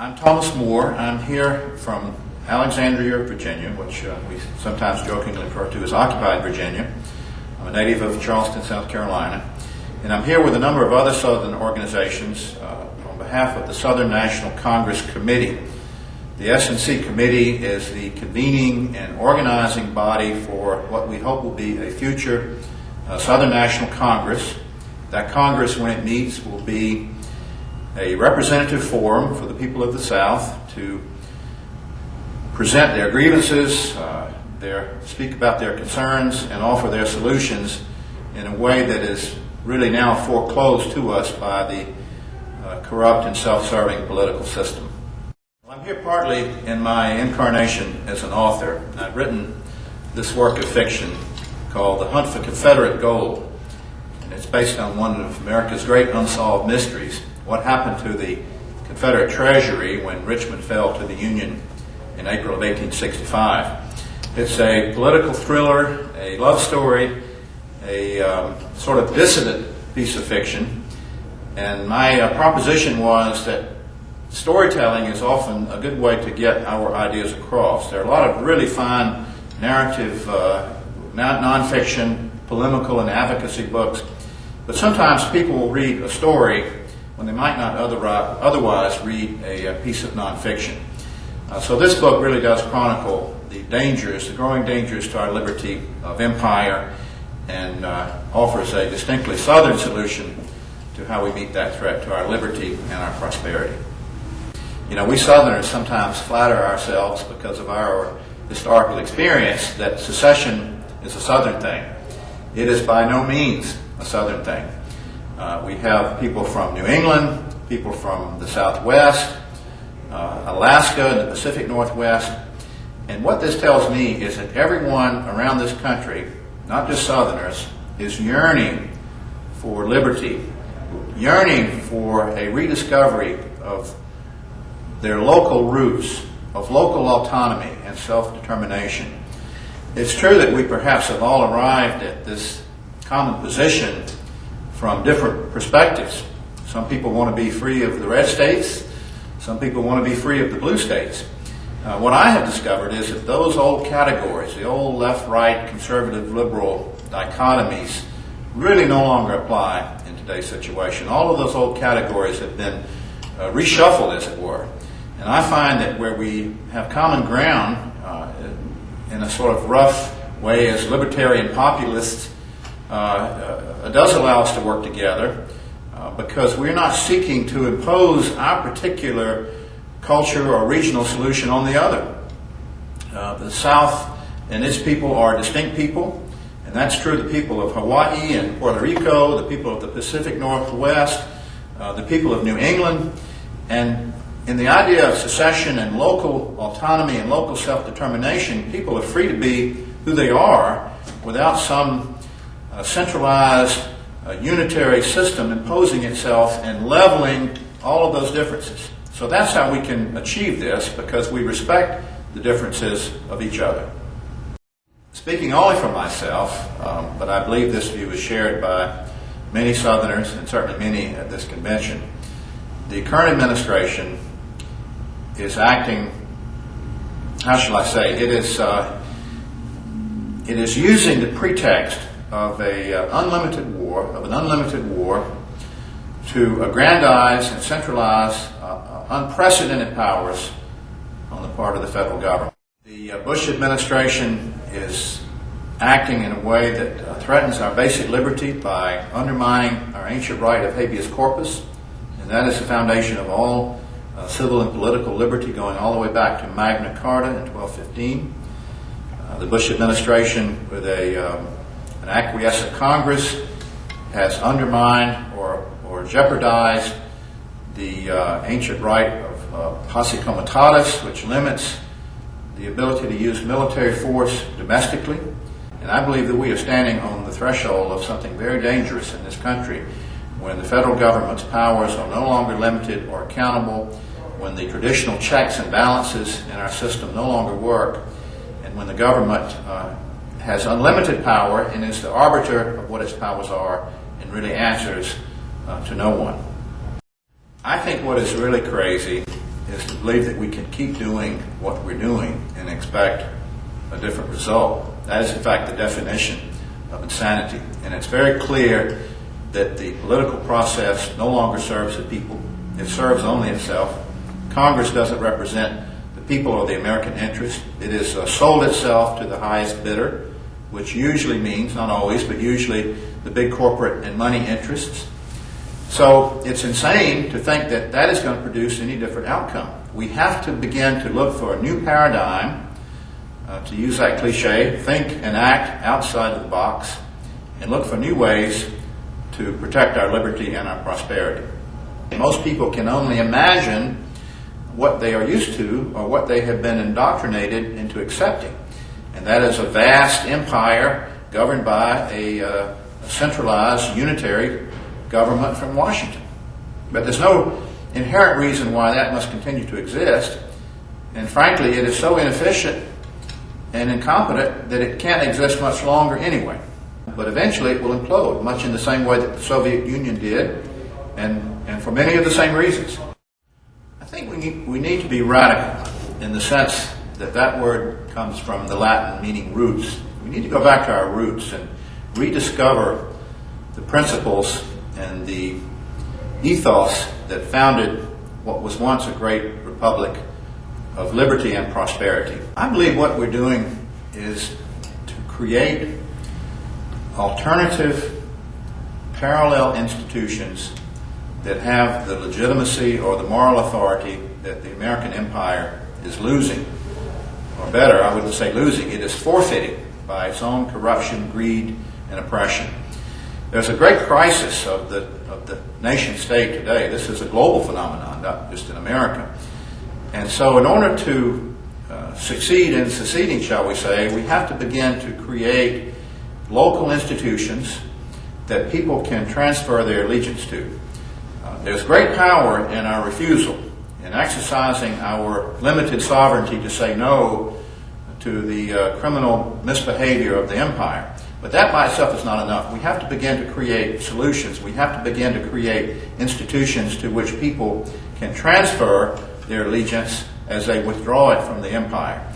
I'm Thomas Moore. I'm here from Alexandria, Virginia, which we sometimes jokingly refer to as occupied Virginia. I'm a native of Charleston, South Carolina, and I'm here with a number of other Southern organizations on behalf of the Southern National Congress Committee. The S&C Committee is the convening and organizing body for what we hope will be a future Southern National Congress. That Congress, when it meets, will be a representative forum for the people of the South to present their grievances, speak about their concerns, and offer their solutions in a way that is really now foreclosed to us by the corrupt and self-serving political system. Well, I'm here partly in my incarnation as an author. I've written this work of fiction called The Hunt for Confederate Gold, and it's based on one of America's great unsolved mysteries: what happened to the Confederate treasury when Richmond fell to the Union in April of 1865. It's a political thriller, a love story, a sort of dissident piece of fiction. And my proposition was that storytelling is often a good way to get our ideas across. There are a lot of really fine narrative, nonfiction, polemical, and advocacy books, but sometimes people will read a story when they might not otherwise read a piece of nonfiction. So this book really does chronicle the dangers, the growing dangers to our liberty of empire, and offers a distinctly Southern solution to how we meet that threat to our liberty and our prosperity. You know, we Southerners sometimes flatter ourselves, because of our historical experience, that secession is a Southern thing. It is by no means a Southern thing. We have people from New England, people from the Southwest, Alaska, and the Pacific Northwest. And what this tells me is that everyone around this country, not just Southerners, is yearning for liberty, yearning for a rediscovery of their local roots, of local autonomy and self-determination. It's true that we perhaps have all arrived at this common position from different perspectives. Some people want to be free of the red states. Some people want to be free of the blue states. What I have discovered is that those old categories, the old left-right, conservative, liberal dichotomies, really no longer apply in today's situation. All of those old categories have been reshuffled, as it were. And I find that where we have common ground in a sort of rough way as libertarian populists, does allow us to work together because we're not seeking to impose our particular culture or regional solution on the other. The South and its people are distinct people, and that's true of the people of Hawaii and Puerto Rico, the people of the Pacific Northwest, the people of New England. And in the idea of secession and local autonomy and local self-determination, people are free to be who they are without some centralized unitary system imposing itself and leveling all of those differences. So that's how we can achieve this, because we respect the differences of each other. Speaking only for myself, but I believe this view is shared by many Southerners and certainly many at this convention, the current administration is acting, how shall I say, it is using the pretext of an unlimited war to aggrandize and centralize unprecedented powers on the part of the federal government. The Bush administration is acting in a way that threatens our basic liberty by undermining our ancient right of habeas corpus, and that is the foundation of all civil and political liberty, going all the way back to Magna Carta in 1215. The Bush administration, with an acquiescent Congress, has undermined or jeopardized the ancient right of posse comitatus, which limits the ability to use military force domestically. And I believe that we are standing on the threshold of something very dangerous in this country, when the federal government's powers are no longer limited or accountable, when the traditional checks and balances in our system no longer work, and when the government has unlimited power and is the arbiter of what its powers are and really answers to no one. I think what is really crazy is to believe that we can keep doing what we're doing and expect a different result. That is, in fact, the definition of insanity. And it's very clear that the political process no longer serves the people. It serves only itself. Congress doesn't represent the people or the American interest. It has sold itself to the highest bidder, which usually means, not always, but usually the big corporate and money interests. So it's insane to think that that is going to produce any different outcome. We have to begin to look for a new paradigm, to use that cliche, think and act outside of the box, and look for new ways to protect our liberty and our prosperity. Most people can only imagine what they are used to or what they have been indoctrinated into accepting. And that is a vast empire governed by a centralized, unitary government from Washington. But there's no inherent reason why that must continue to exist. And frankly, it is so inefficient and incompetent that it can't exist much longer anyway. But eventually it will implode, much in the same way that the Soviet Union did, and for many of the same reasons. I think we need to be radical in the sense that that word comes from the Latin meaning roots. We need to go back to our roots and rediscover the principles and the ethos that founded what was once a great republic of liberty and prosperity. I believe what we're doing is to create alternative, parallel institutions that have the legitimacy or the moral authority that the American empire is losing. Or better, I wouldn't say losing, it is forfeiting by its own corruption, greed, and oppression. There's a great crisis of the nation state today. This is a global phenomenon, not just in America. And so in order to succeed in seceding, shall we say, we have to begin to create local institutions that people can transfer their allegiance to. There's great power in our refusal, in exercising our limited sovereignty to say no to the criminal misbehavior of the empire. But that by itself is not enough. We have to begin to create solutions. We have to begin to create institutions to which people can transfer their allegiance as they withdraw it from the empire.